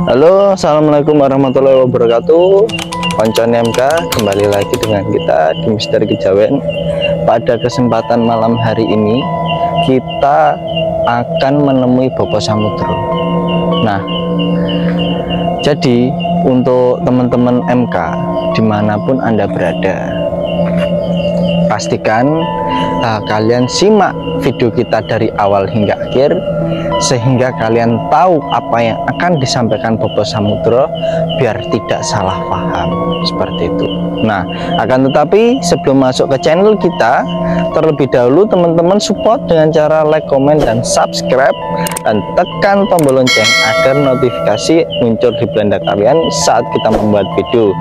Halo, assalamualaikum warahmatullahi wabarakatuh. Koncon MK kembali lagi dengan kita di Misteri Kejawen. Pada kesempatan malam hari ini kita akan menemui Bopo Samudro. Nah, jadi untuk teman-teman MK dimanapun Anda berada, pastikan kalian simak video kita dari awal hingga akhir, sehingga kalian tahu apa yang akan disampaikan Bopo Samudro biar tidak salah paham seperti itu. Nah, akan tetapi sebelum masuk ke channel kita, terlebih dahulu teman-teman support dengan cara like, komen, dan subscribe, dan tekan tombol lonceng agar notifikasi muncul di beranda kalian saat kita membuat video.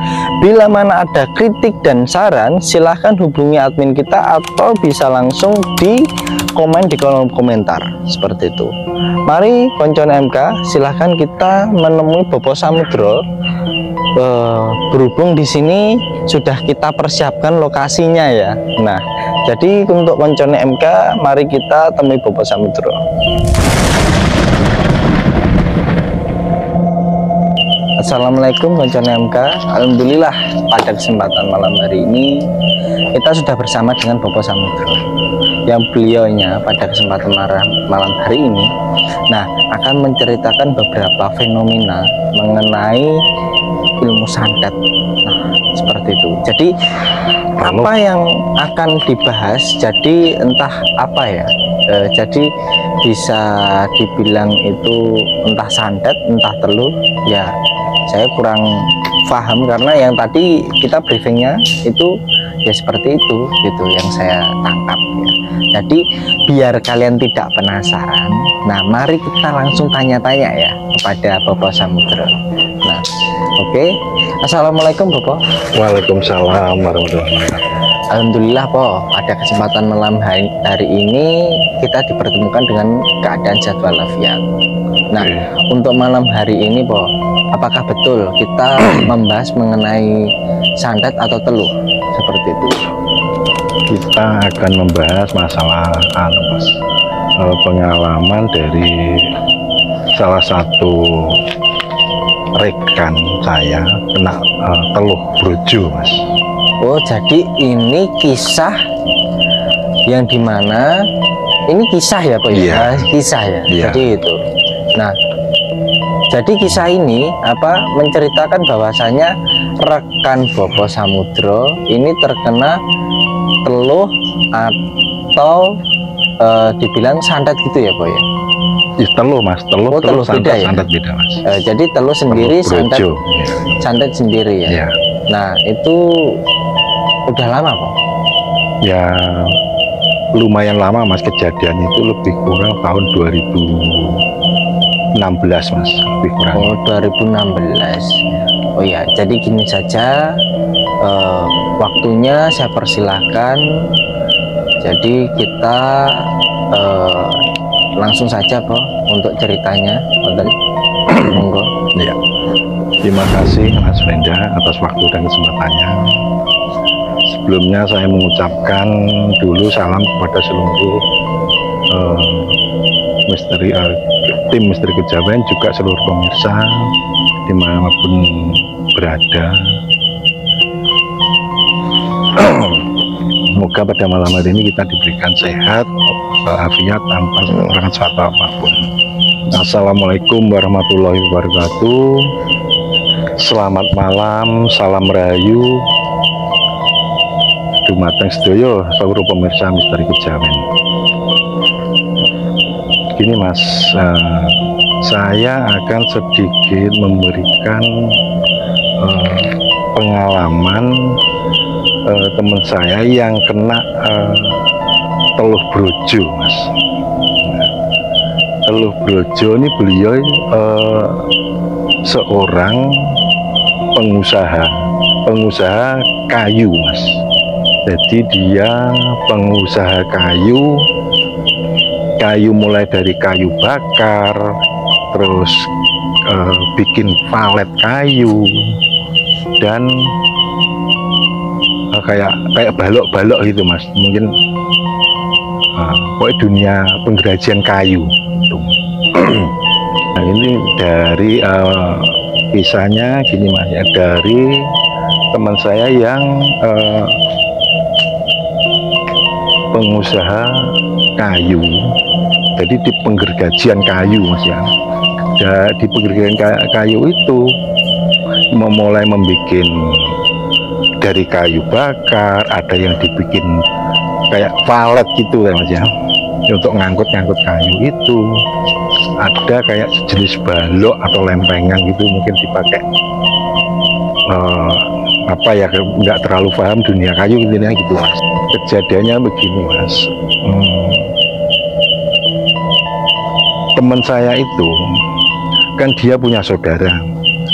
Bila mana ada kritik dan saran, silahkan hubungi admin kita atau bisa langsung di komen di kolom komentar seperti itu. Mari koncon MK, silahkan kita menemui Bopo Samudro. Berhubung di sini sudah kita persiapkan lokasinya ya. Nah, jadi untuk koncon MK, mari kita temui Bopo Samudro. Assalamualaikum koncon MK. Alhamdulillah pada kesempatan malam hari ini kita sudah bersama dengan Bopo Samudro, yang beliaunya pada kesempatan malam hari ini akan menceritakan beberapa fenomena mengenai ilmu santet. Nah, seperti itu. Jadi apa yang akan dibahas, jadi entah apa ya, jadi bisa dibilang itu entah santet entah teluh ya, saya kurang paham karena yang tadi kita briefingnya itu ya seperti itu gitu yang saya tangkap ya. Jadi biar kalian tidak penasaran, nah mari kita langsung tanya-tanya ya kepada Bopo Samudro. Nah, oke. Assalamualaikum Bopo. Waalaikumsalam warahmatullahi wabarakatuh. Alhamdulillah Po, pada kesempatan malam hari ini kita dipertemukan dengan keadaan jadwal walafiat. Nah, untuk malam hari ini Po, apakah betul kita membahas mengenai santet atau teluh seperti itu? Kita akan membahas masalah pengalaman dari salah satu rekan saya kena teluh brojo, Mas. Oh, jadi ini kisah yang dimana ini kisah ya Po ya? Kisah ya. Jadi itu. Nah, jadi kisah ini menceritakan bahwasanya rekan Bopo Samudro ini terkena teluh atau dibilang santet gitu ya Po ya? Teluh Mas, teluh santet, beda ya? Santet beda Mas. Jadi teluh sendiri, teluh santet sendiri ya? Nah, itu udah lama Po? Ya lumayan lama Mas, kejadian itu lebih kurang tahun 2016 Mas, lebih kurang. Oh, 2016. Oh ya, jadi gini saja, waktunya saya persilahkan. Jadi kita langsung saja Po untuk ceritanya. Monggo. Ya. Terima kasih Mas Brenda atas waktu dan kesempatannya. Sebelumnya saya mengucapkan dulu salam kepada seluruh tim Misteri Kejawen, juga seluruh pemirsa dimanapun berada. Semoga pada malam hari ini kita diberikan sehat walafiat tanpa kekurangan suatu apapun. Assalamualaikum warahmatullahi wabarakatuh. Selamat malam, salam rahayu dumateng sedaya seluruh pemirsa Misteri Kejawen. Gini Mas, saya akan sedikit memberikan pengalaman teman saya yang kena teluh brojo, Mas. Nah, teluh brojo ini beliau seorang pengusaha kayu, Mas. Jadi dia pengusaha kayu mulai dari kayu bakar, terus bikin palet kayu, dan kayak balok-balok gitu, Mas. Mungkin pokoknya dunia pengrajin kayu gitu. Nah, ini dari kisahnya gini, Mas, ya, dari teman saya yang pengusaha kayu. Jadi di penggergajian kayu, Mas, ya. Di penggergajian kayu itu memulai membuat dari kayu bakar, ada yang dibikin kayak palet gitu ya, Mas, ya, untuk ngangkut kayu itu. Ada kayak sejenis balok atau lempengan gitu, mungkin dipakai apa ya, nggak terlalu paham dunia kayu intinya gitu, Mas. Kejadiannya begini, Mas. Teman saya itu kan dia punya saudara.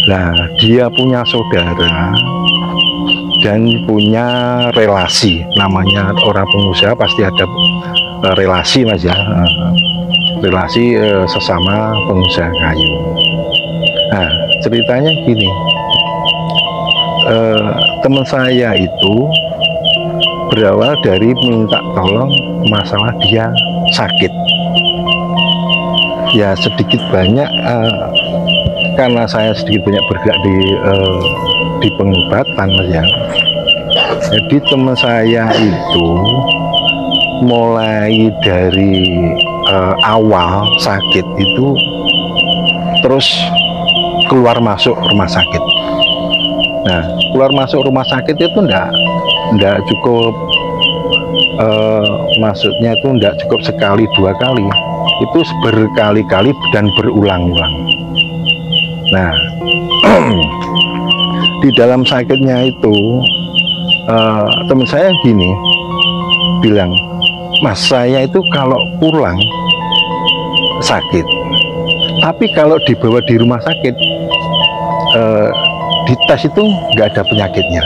Nah, dia punya saudara dan punya relasi. Namanya orang pengusaha pasti ada relasi, Mas, ya. Relasi sesama pengusaha kayu. Nah, ceritanya gini. Teman saya itu berawal dari minta tolong masalah dia sakit. Ya sedikit banyak karena saya sedikit banyak bergerak di pengobatan, Mas, ya. Jadi teman saya itu mulai dari awal sakit itu terus keluar masuk rumah sakit. Nah, keluar masuk rumah sakit itu enggak cukup, maksudnya itu enggak cukup sekali dua kali, itu berkali-kali dan berulang-ulang. Nah, di dalam sakitnya itu teman saya gini bilang, Mas, saya itu kalau pulang sakit, tapi kalau dibawa di rumah sakit dites itu nggak ada penyakitnya.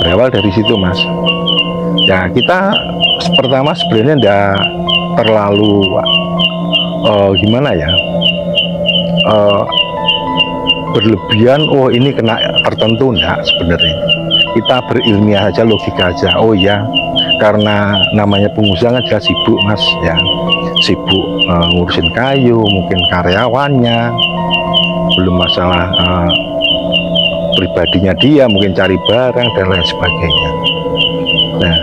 Berawal dari situ, Mas. Ya, kita pertama sebenarnya nggak terlalu gimana ya, berlebihan, oh ini kena tertentu, enggak. Sebenarnya kita berilmiah aja, logika aja. Oh ya, karena namanya pengusaha kan jelas sibuk, Mas, ya, sibuk ngurusin kayu, mungkin karyawannya, belum masalah pribadinya dia, mungkin cari barang dan lain sebagainya. Nah,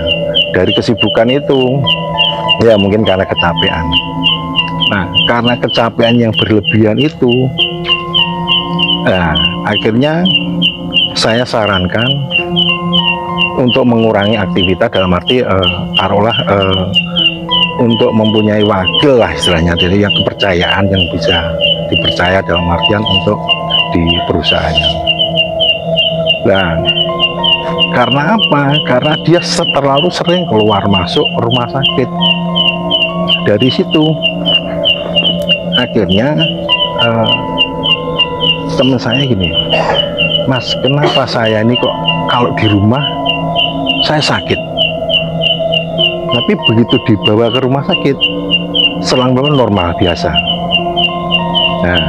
dari kesibukan itu ya mungkin karena kecapean. Nah, karena kecapean yang berlebihan itu, nah, akhirnya saya sarankan untuk mengurangi aktivitas, dalam arti taruhlah untuk mempunyai wakil lah istilahnya, jadi yang kepercayaan yang bisa dipercaya dalam artian untuk di perusahaannya. Nah, karena apa? Karena dia terlalu sering keluar masuk rumah sakit. Dari situ akhirnya teman saya gini, Mas, kenapa saya ini kok kalau di rumah saya sakit, tapi begitu dibawa ke rumah sakit selang normal biasa. Nah,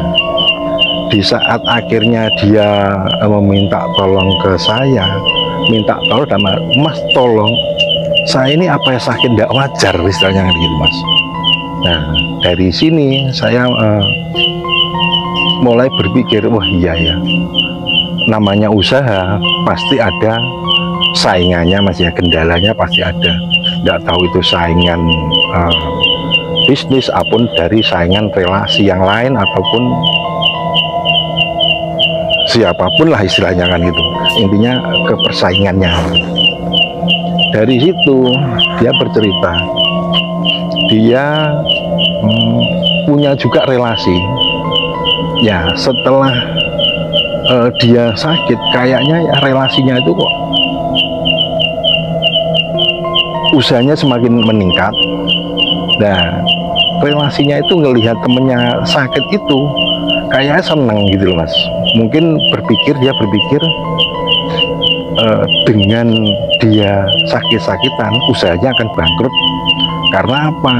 di saat akhirnya dia meminta tolong ke saya, minta tolong sama, Mas, tolong saya ini apa ya sakit tidak wajar istilahnya gitu, Mas. Nah, dari sini saya mulai berpikir, wah iya ya, namanya usaha pasti ada saingannya, Mas, ya, kendalanya pasti ada. Tidak tahu itu saingan bisnis apun dari saingan relasi yang lain ataupun siapapun lah istilahnya kan gitu, intinya kepersaingannya. Dari situ dia bercerita dia punya juga relasi Ya setelah dia sakit, kayaknya ya relasinya itu kok usahanya semakin meningkat. Nah, relasinya itu ngelihat temennya sakit itu kayaknya seneng gitu loh Mas. Mungkin dia berpikir dengan dia sakit-sakitan usahanya akan bangkrut. Karena apa?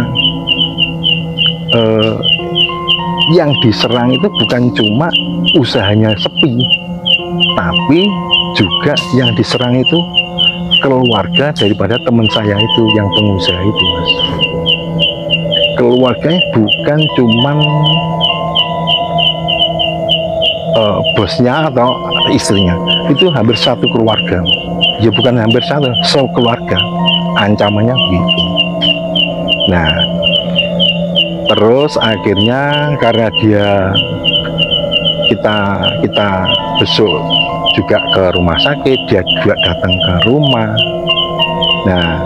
Yang diserang itu bukan cuma usahanya sepi, tapi juga yang diserang itu keluarga daripada teman saya itu yang pengusaha itu Mas. Keluarganya bukan cuman bosnya atau istrinya, itu hampir satu keluarga. Ya bukan hampir satu, keluarga. Ancamannya begitu. Nah, terus akhirnya karena kita besok juga ke rumah sakit, dia juga datang ke rumah. Nah,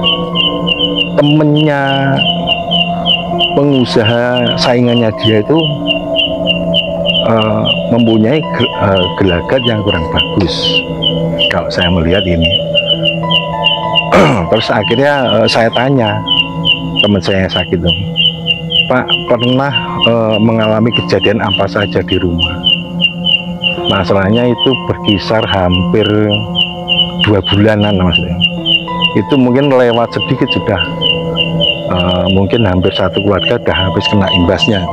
temennya pengusaha saingannya dia itu mempunyai gelagat yang kurang bagus kalau saya melihat ini. Terus akhirnya saya tanya teman saya yang sakit dong, Pak, pernah mengalami kejadian apa saja di rumah? Masalahnya itu berkisar hampir 2 bulanan Mas. Itu mungkin lewat sedikit sudah mungkin hampir satu keluarga sudah habis kena imbasnya.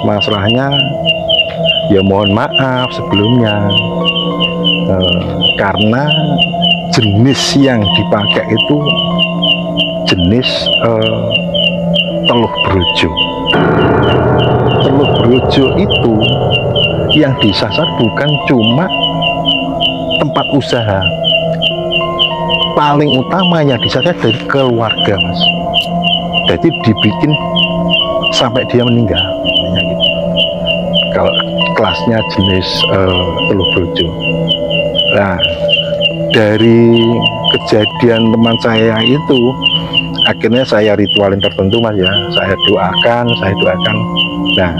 Masalahnya ya mohon maaf sebelumnya, karena jenis yang dipakai itu jenis teluh brojo. Teluh brojo itu yang disasar bukan cuma tempat usaha, paling utama yang disasar dari keluarga Mas. Jadi dibikin sampai dia meninggal gitu. Kalau kelasnya jenis teluh brojo. Nah, dari kejadian teman saya itu akhirnya saya ritualin tertentu Mas ya, saya doakan. Nah,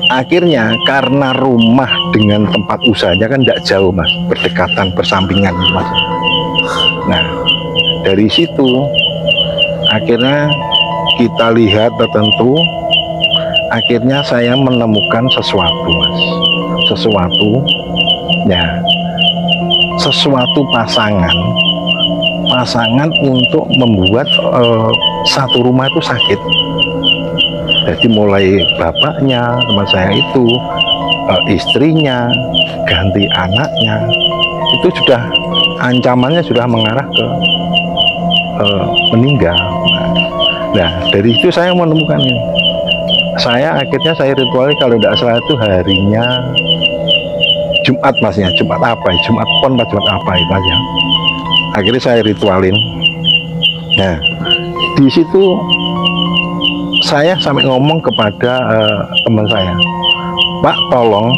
akhirnya karena rumah dengan tempat usahanya kan tidak jauh Mas, berdekatan, bersampingan Mas. Nah, dari situ akhirnya kita lihat tertentu, akhirnya saya menemukan sesuatu Mas, sesuatu pasangan untuk membuat satu rumah itu sakit. Jadi mulai bapaknya teman saya itu, istrinya, ganti anaknya, itu sudah ancamannya sudah mengarah ke meninggal. Nah, dari itu saya menemukan ini. Akhirnya saya ritualnya kalau tidak salah itu harinya Jumat Mas ya, Jumat apa ya? Jumat Pon apa Jumat apa itu Mas ya. Akhirnya saya ritualin. Nah, di situ saya sampai ngomong kepada teman saya, Pak, tolong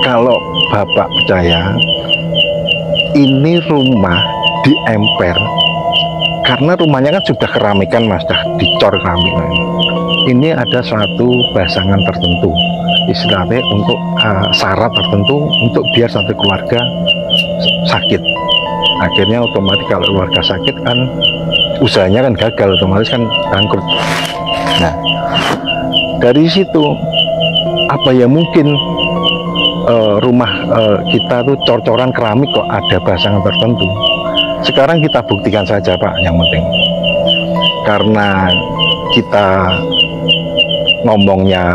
kalau Bapak percaya, ini rumah diemper, karena rumahnya kan sudah keramikan Mas, sudah dicor keramik. Ini ada suatu pasangan tertentu, istilahnya untuk syarat tertentu untuk biar satu keluarga sakit. Akhirnya otomatis kalau keluarga sakit kan usahanya kan gagal, otomatis kan bangkrut. Nah, dari situ apa ya mungkin rumah kita tuh cor-coran keramik kok ada pasangan tertentu. Sekarang kita buktikan saja Pak, yang penting karena kita ngomongnya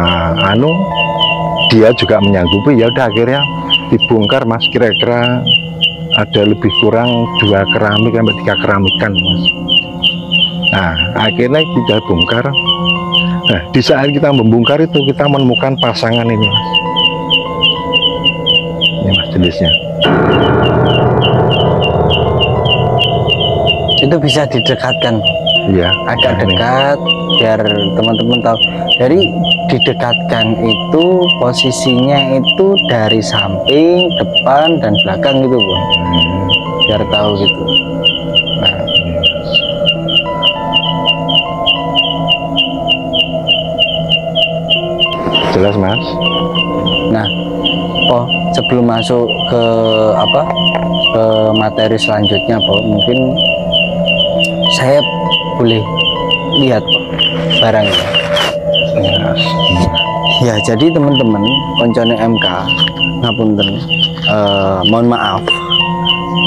dia juga menyanggupi, ya udah akhirnya dibongkar Mas. Kira-kira ada lebih kurang 2 keramik sampai 3 keramikan Mas. Nah, akhirnya kita bongkar. Nah, di saat kita membongkar itu kita menemukan pasangan ini Mas. Ini Mas jenisnya. Itu bisa didekatkan, Iya, agak dekat biar teman-teman tahu. Dari didekatkan itu posisinya itu dari samping, depan, dan belakang gitu Bu, biar tahu gitu. Nah, jelas mas. Nah, sebelum masuk ke ke materi selanjutnya, mungkin saya boleh lihat barangnya. Yes. Ya, jadi teman-teman koncone MK, ngapunten, mohon maaf,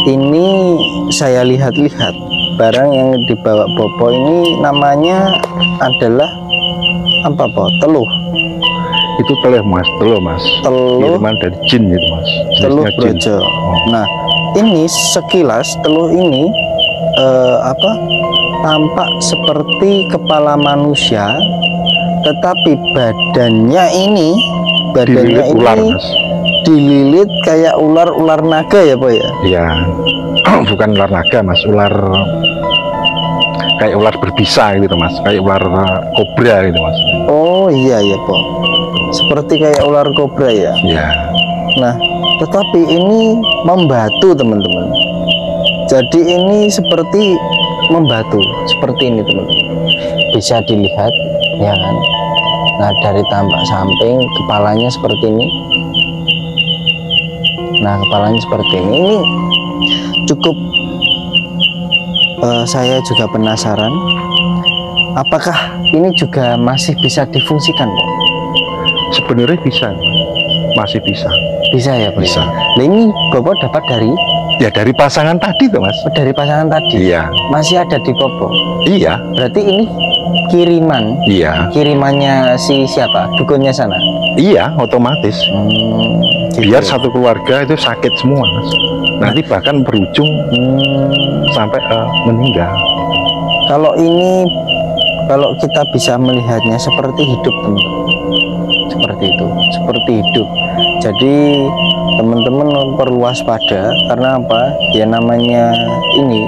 ini saya lihat-lihat barang yang dibawa Bopo ini namanya adalah apa teluh. Itu teluh mas, kiriman dari jin itu mas, teluh brojo. Nah, ini sekilas teluh ini tampak seperti kepala manusia, tetapi badannya ini ular, mas. Dililit kayak ular naga ya Pak ya? Iya. Bukan ular naga mas, kayak ular berbisa gitu mas, kayak ular kobra gitu mas. Oh iya ya Pak, seperti kayak ular kobra ya. Iya. Nah, tetapi ini membatu teman-teman. Jadi ini seperti membatu, seperti ini teman-teman. Bisa dilihat ya kan. Nah, dari tampak samping kepalanya seperti ini. Nah, kepalanya seperti ini. Ini cukup saya juga penasaran, apakah ini juga masih bisa difungsikan, Pak? Sebenarnya bisa, masih bisa. Bisa ya, Pak? Bisa. Nah, ini Bapak dapat dari? Ya dari pasangan tadi tuh mas. Dari pasangan tadi? Iya. Masih ada di Bopo? Iya. Berarti ini kiriman? Iya. Kirimannya si siapa? Dukunnya sana? Iya, otomatis. Gitu. Biar satu keluarga itu sakit semua mas. Nanti bahkan berujung sampai meninggal. Kalau ini, kalau kita bisa melihatnya seperti hidup teman-teman, seperti itu, seperti hidup. Jadi teman-teman perlu waspada, karena apa? Ya namanya ini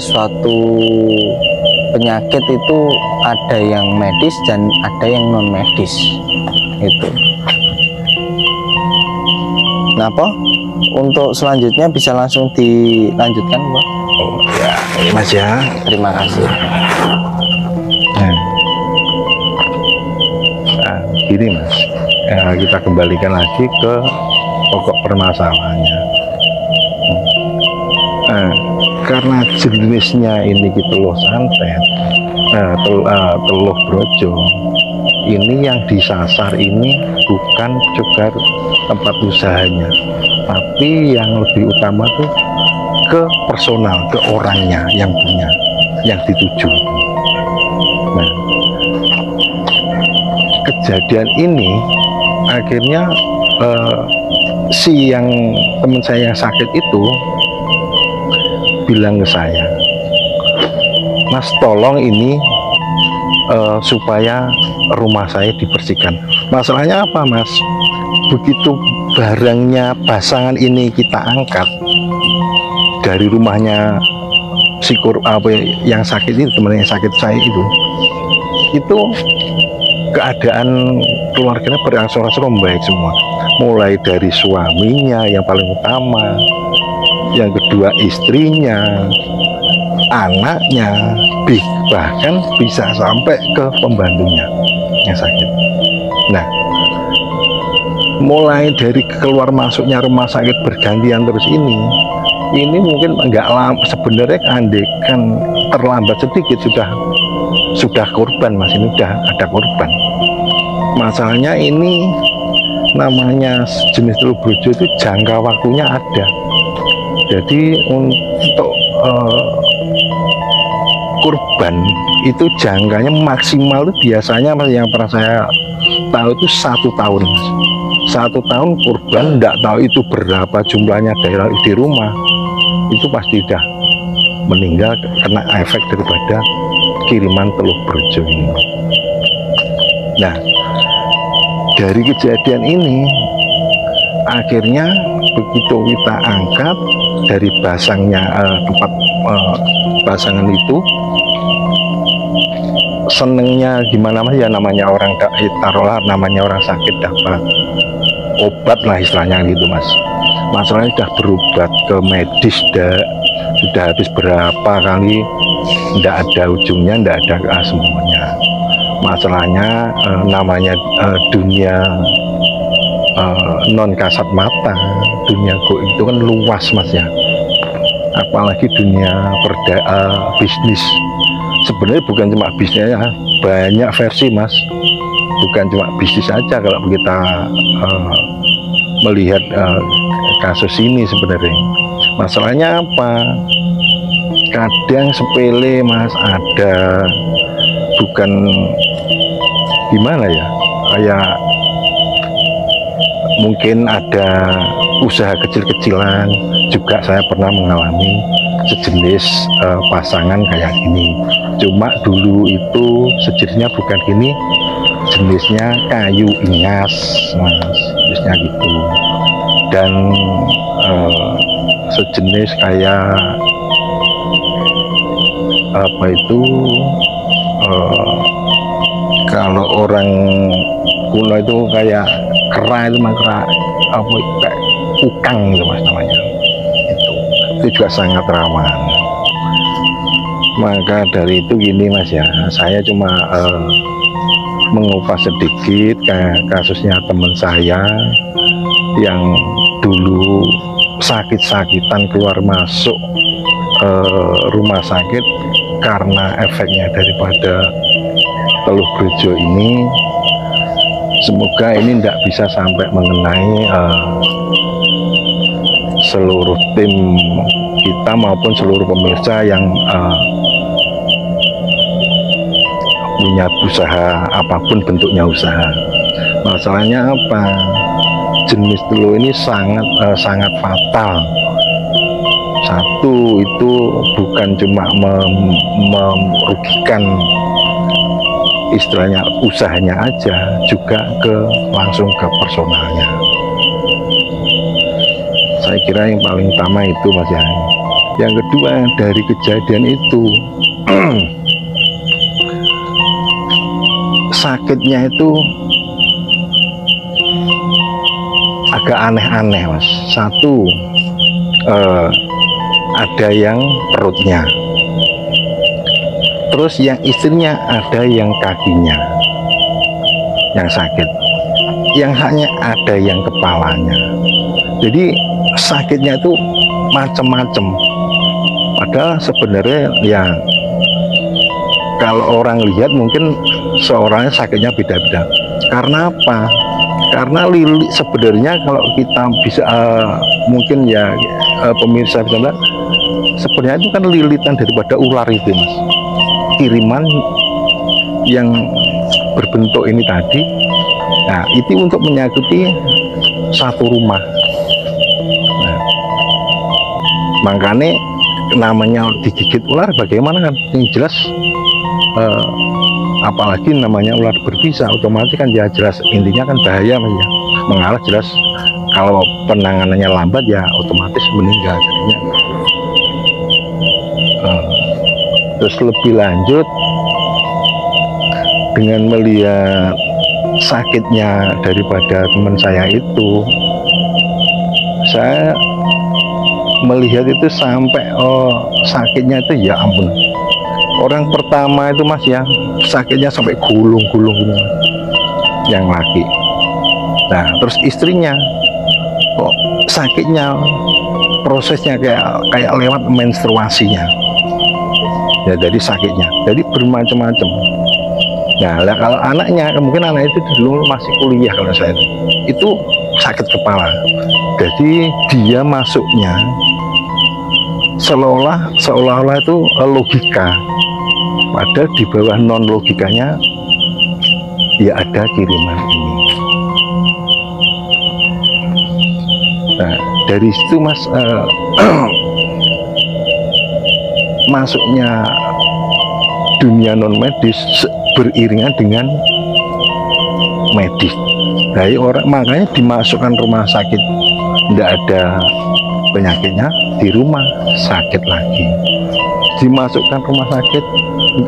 suatu penyakit itu ada yang medis dan ada yang non medis itu. Nah, untuk selanjutnya bisa langsung dilanjutkan, Pak? Oh ya, ini mas ya. Terima kasih. Nah, gini mas, kita kembalikan lagi ke pokok permasalahannya. Karena jenisnya ini teluh santet, teluh brojo, ini yang disasar ini bukan sekedar tempat usahanya, tapi yang lebih utama tuh ke personal, ke orangnya yang punya, yang dituju. Nah, kejadian ini akhirnya si yang teman saya yang sakit itu bilang ke saya, Mas tolong ini supaya rumah saya dibersihkan. Masalahnya apa mas? Begitu barangnya pasangan ini kita angkat dari rumahnya si yang sakit itu, teman yang sakit saya itu keadaan keluarganya berangsur-angsur membaik semua, mulai dari suaminya yang paling utama, yang kedua istrinya, anaknya, bahkan bisa sampai ke pembantunya yang sakit. Nah, mulai dari keluar masuknya rumah sakit bergantian terus ini mungkin nggak lama sebenarnya, andekan terlambat sedikit sudah korban mas, ini sudah ada korban. Masalahnya ini namanya jenis teluh brojo itu jangka waktunya ada. Jadi untuk kurban itu jangkanya maksimal itu biasanya yang pernah saya tahu itu 1 tahun mas. 1 tahun kurban, tidak tahu itu berapa jumlahnya di rumah, itu pasti sudah meninggal kena efek daripada kiriman teluh brojo ini. Nah, dari kejadian ini akhirnya begitu kita angkat dari basangnya, tempat basangan itu, senengnya gimana mas ya, namanya orang taruhlah namanya orang sakit dapat obat lah istilahnya gitu mas. Masalahnya sudah berobat ke medis, sudah habis berapa kali, tidak ada ujungnya, tidak ada semuanya. Masalahnya namanya dunia non kasat mata, dunia goib itu kan luas Mas ya. Apalagi dunia bisnis. Sebenarnya bukan cuma bisnisnya, banyak versi Mas. Bukan cuma bisnis saja kalau kita melihat kasus ini sebenarnya. Masalahnya apa? Kadang sepele Mas, ada bukan gimana ya, kayak mungkin ada usaha kecil-kecilan juga saya pernah mengalami sejenis pasangan kayak gini. Cuma dulu itu sejenisnya bukan gini, jenisnya kayu ingas Mas, jenisnya gitu. Dan sejenis kayak apa itu, kalau orang kuno itu kayak kera itu mah, kera apa kayak ukang gitu Mas namanya. Itu juga sangat rawan. Maka dari itu gini Mas ya, saya cuma mengupas sedikit kasusnya teman saya yang dulu sakit-sakitan keluar masuk rumah sakit karena efeknya daripada teluh gerejo ini. Semoga ini tidak bisa sampai mengenai seluruh tim kita maupun seluruh pemirsa yang punya usaha apapun bentuknya usaha. Masalahnya apa? Jenis teluh ini sangat fatal. Satu, itu bukan cuma merugikan istilahnya usahanya aja, juga langsung ke personalnya. Saya kira yang paling utama itu Mas ya. Yang kedua, dari kejadian itu sakitnya itu agak aneh-aneh Mas. Satu, ada yang perutnya, terus yang istrinya ada yang kakinya yang sakit, yang hanya ada yang kepalanya. Jadi sakitnya itu macam-macam. Padahal sebenarnya ya kalau orang lihat mungkin seorangnya sakitnya beda-beda. Karena apa? Karena lilit sebenarnya kalau kita bisa mungkin ya pemirsa bisa bilang, sebenarnya itu kan lilitan daripada ular itu Mas. Kiriman yang berbentuk ini tadi, nah itu untuk menyakiti satu rumah. Nah, makanya namanya digigit ular bagaimana kan? Yang jelas apalagi namanya ular berbisa, otomatis kan ya jelas intinya kan bahaya Mas ya. Mengalah jelas, kalau penanganannya lambat ya otomatis meninggal jadinya. Terus lebih lanjut dengan melihat sakitnya daripada teman saya itu, saya melihat itu sampai sakitnya itu ya ampun. Orang pertama itu Mas ya, sakitnya sampai gulung-gulung yang laki. Nah terus istrinya kok sakitnya prosesnya kayak lewat menstruasinya. Ya jadi sakitnya, jadi bermacam-macam. Nah kalau anaknya, mungkin anak itu dulu masih kuliah kalau saya itu sakit kepala. Jadi dia masuknya seolah-olah itu logika, padahal di bawah non logikanya ya ada kiriman ini. Nah dari situ Mas masuknya dunia non medis beriringan dengan medis. Dari orang makanya dimasukkan rumah sakit tidak ada penyakitnya, di rumah sakit lagi. Dimasukkan rumah sakit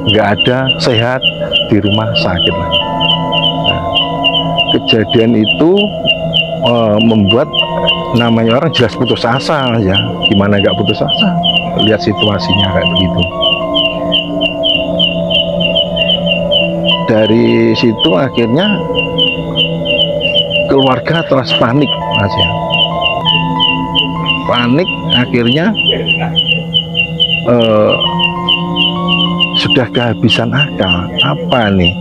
nggak ada sehat, di rumah sakit lagi. Nah, kejadian itu membuat namanya orang jelas putus asa ya. Gimana nggak putus asa? Lihat situasinya kayak begitu. dari situ akhirnya keluarga terus panik Mas ya, panik akhirnya sudah kehabisan akal. Apa nih,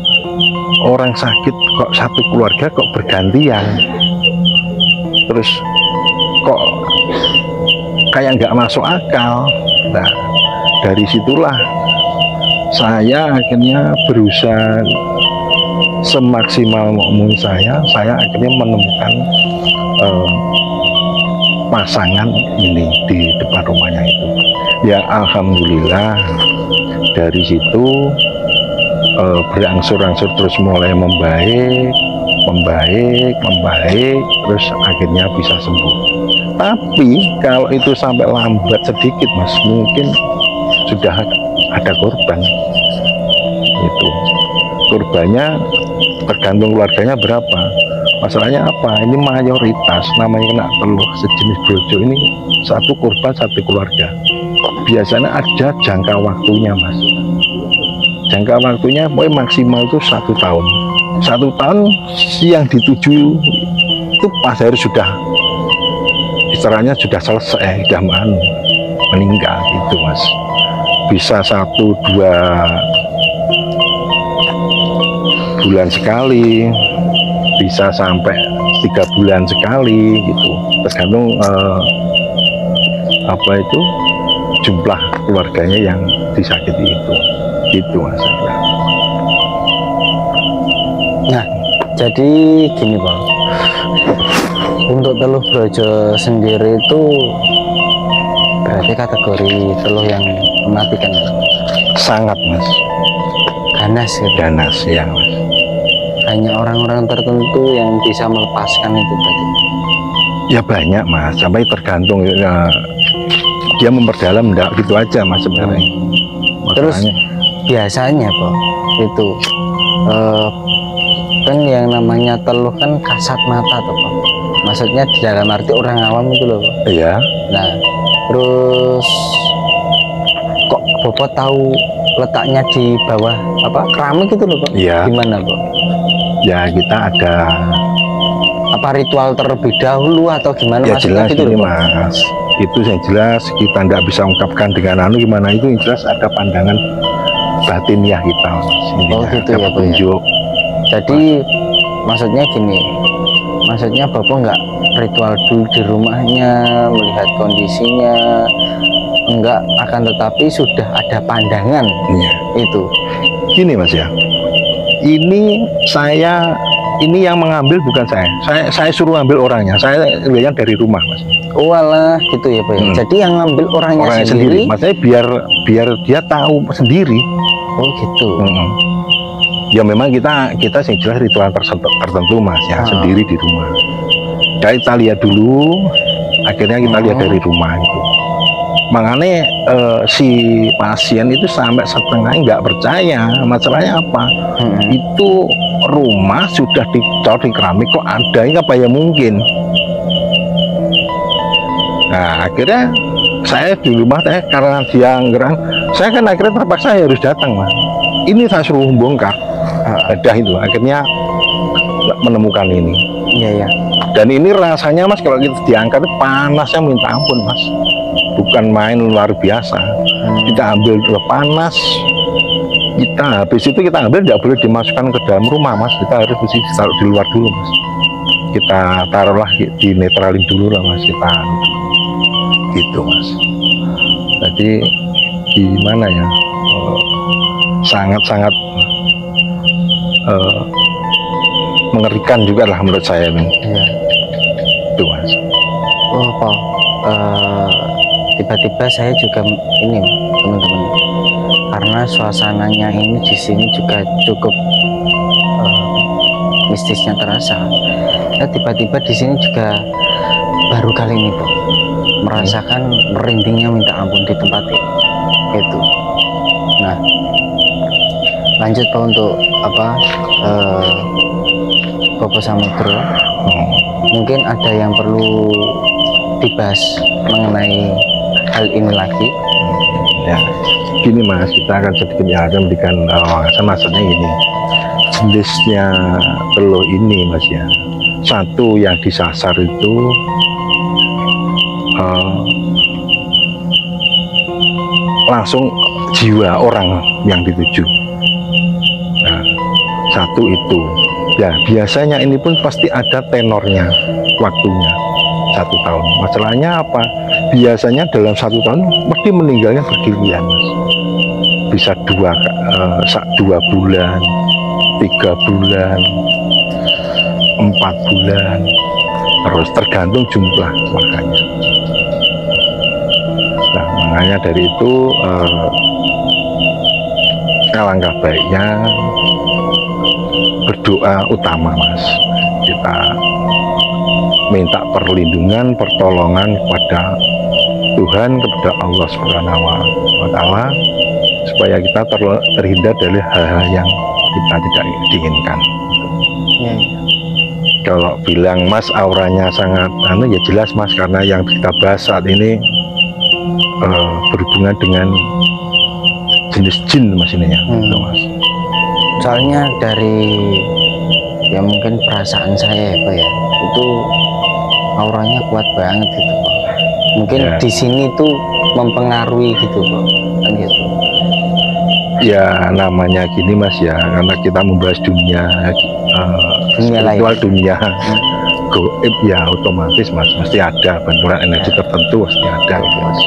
orang sakit kok satu keluarga kok bergantian, terus kok kayak nggak masuk akal. Nah, dari situlah saya akhirnya berusaha semaksimal mungkin saya akhirnya menemukan pasangan ini di depan rumahnya itu. Ya alhamdulillah dari situ berangsur-angsur terus mulai membaik, terus akhirnya bisa sembuh. Tapi kalau itu sampai lambat sedikit Mas, mungkin sudah ada korban. Itu korbannya tergantung keluarganya berapa. Masalahnya apa? Ini mayoritas namanya kena teluh sejenis brojo ini satu korban satu keluarga. Biasanya ada jangka waktunya Mas. Jangka waktunya maksimal itu 1 tahun. 1 tahun yang dituju itu pas harus sudah istilahnya sudah selesai, sudah meninggal itu Mas. Bisa 1-2 bulan sekali, bisa sampai 3 bulan sekali gitu, tergantung apa itu jumlah keluarganya yang disakiti itu gitu Mas. Nah, jadi gini Pak, untuk teluh brojo sendiri itu berarti kategori teluh yang mematikan, Sangat Mas, ganas gitu. ganas ya Mas. Hanya orang-orang tertentu yang bisa melepaskan itu berarti. Ya banyak Mas, sampai tergantung ya, dia memperdalam enggak gitu aja Mas sebenarnya. Terus biasanya Pak itu kan yang namanya teluh kan kasat mata tuh Pak. Maksudnya di dalam arti orang awam itu loh Pak. Iya. Nah, terus kok Bapak tahu letaknya di bawah apa keramik itu loh Pak? Iya. Gimana Pak? Ya kita ada Apa ritual terlebih dahulu atau gimana? ya maksudnya jelas gitu ini loh, Pak? Mas. Itu yang jelas kita tidak bisa ungkapkan dengan gimana itu, yang jelas ada pandangan batiniah kita Mas. Intinya Oh gitu ada ya Pak ya. petunjuk. Jadi maksudnya gini, maksudnya Bapak nggak ritual dulu di rumahnya, melihat kondisinya, enggak, akan tetapi sudah ada pandangan Iya. itu. Gini Mas ya, ini yang mengambil bukan saya suruh ambil orangnya, saya lihat dari rumah Mas. Oh alah gitu ya Pak ya. Jadi yang ngambil orangnya sendiri. Maksudnya biar dia tahu sendiri. Oh gitu. Ya memang kita yang jelas ritual tertentu Mas ya, sendiri di rumah. Kita lihat dulu, akhirnya kita lihat dari rumah itu. Makanya si pasien itu sampai setengah nggak percaya. Masalahnya apa? Itu rumah sudah dicor di keramik kok ada, ini apa ya mungkin? Nah akhirnya saya di rumah karena dia ngerang, saya kan akhirnya terpaksa harus datang Mas. Ini saya suruh bongkar. Ada itu akhirnya menemukan ini. Iya ya. Dan ini rasanya Mas kalau kita diangkat panasnya minta ampun Mas, bukan main luar biasa. Kita ambil panas, kita habis itu kita ambil tidak boleh dimasukkan ke dalam rumah Mas, kita harus taruh di luar dulu Mas. Kita taruhlah di netralin dulu lah Mas, kita gitu Mas. Jadi gimana ya, sangat-sangat mengerikan juga lah menurut saya ini. Iya. Itu Mas. Oh Pak, tiba-tiba saya juga ini teman-teman, karena suasananya ini di sini juga cukup mistisnya terasa. Ya tiba-tiba di sini juga baru kali ini Pak merasakan merindingnya minta ampun di tempat ini. Itu. Nah, lanjut Pak untuk apa? Bapak Samudro, mungkin ada yang perlu dibahas mengenai hal ini lagi. Ya, gini Mas, kita akan sedikit memberikan maksudnya gini. jenisnya teluh ini Mas ya. Satu yang disasar itu langsung jiwa orang yang dituju. Nah, satu itu ya, biasanya ini pun pasti ada tenornya, waktunya 1 tahun. Masalahnya apa? Biasanya dalam 1 tahun pasti meninggalnya bergiliran, bisa 2 bulan, 3 bulan, 4 bulan, terus tergantung jumlah makanya. Nah, makanya dari itu alangkah baiknya berdoa utama Mas. Kita minta perlindungan, pertolongan kepada Tuhan, kepada Allah Subhanahu wa Ta'ala, supaya kita terhindar dari hal-hal yang kita tidak diinginkan. Ya. Kalau bilang Mas auranya sangat ya jelas Mas, karena yang kita bahas saat ini berhubungan dengan jenis jin Mas ini ya. Mas. Soalnya dari ya mungkin perasaan saya ya Pak ya, itu auranya kuat banget gitu Pak. Mungkin ya, di sini tuh mempengaruhi gitu Pak, kan gitu. Ya namanya gini Mas ya, karena kita membahas dunia spiritual, dunia goib ya, otomatis Mas mesti ada benturan energi tertentu, pasti ada gitu Mas.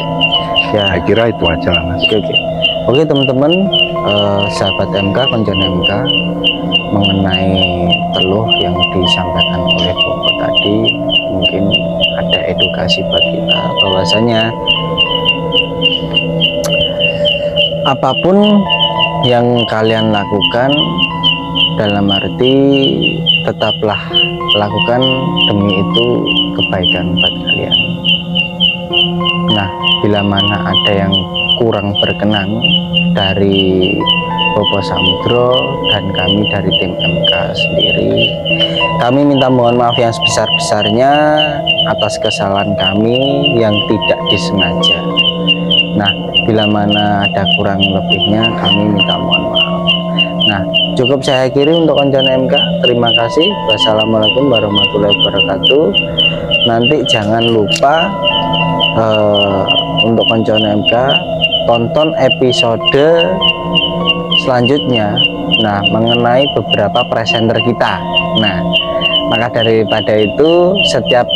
Ya, saya kira itu aja lah Mas. Oke teman-teman, sahabat MK, konjen MK, mengenai teluh yang disampaikan oleh Bapak tadi, mungkin ada edukasi buat kita bahwasanya apapun yang kalian lakukan, dalam arti tetaplah lakukan demi itu kebaikan buat kalian. Nah, bila mana ada yang kurang berkenan dari Bobo Samudro dan kami dari tim MK sendiri, kami minta mohon maaf yang sebesar-besarnya atas kesalahan kami yang tidak disengaja. Nah, bila mana ada kurang lebihnya, kami minta mohon maaf. Nah, cukup saya akhiri untuk konjen MK. Terima kasih. Wassalamualaikum warahmatullahi wabarakatuh. Nanti jangan lupa untuk konjen MK, tonton episode selanjutnya, nah mengenai beberapa presenter kita. Nah, maka daripada itu setiap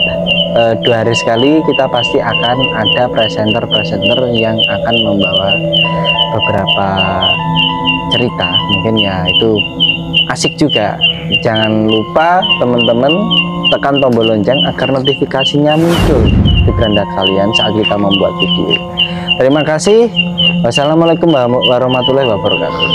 2 hari sekali kita pasti akan ada presenter yang akan membawa beberapa cerita, mungkin ya itu asik juga. Jangan lupa teman-teman tekan tombol lonceng agar notifikasinya muncul di beranda kalian saat kita membuat video. Terima kasih. Wassalamualaikum warahmatullahi wabarakatuh.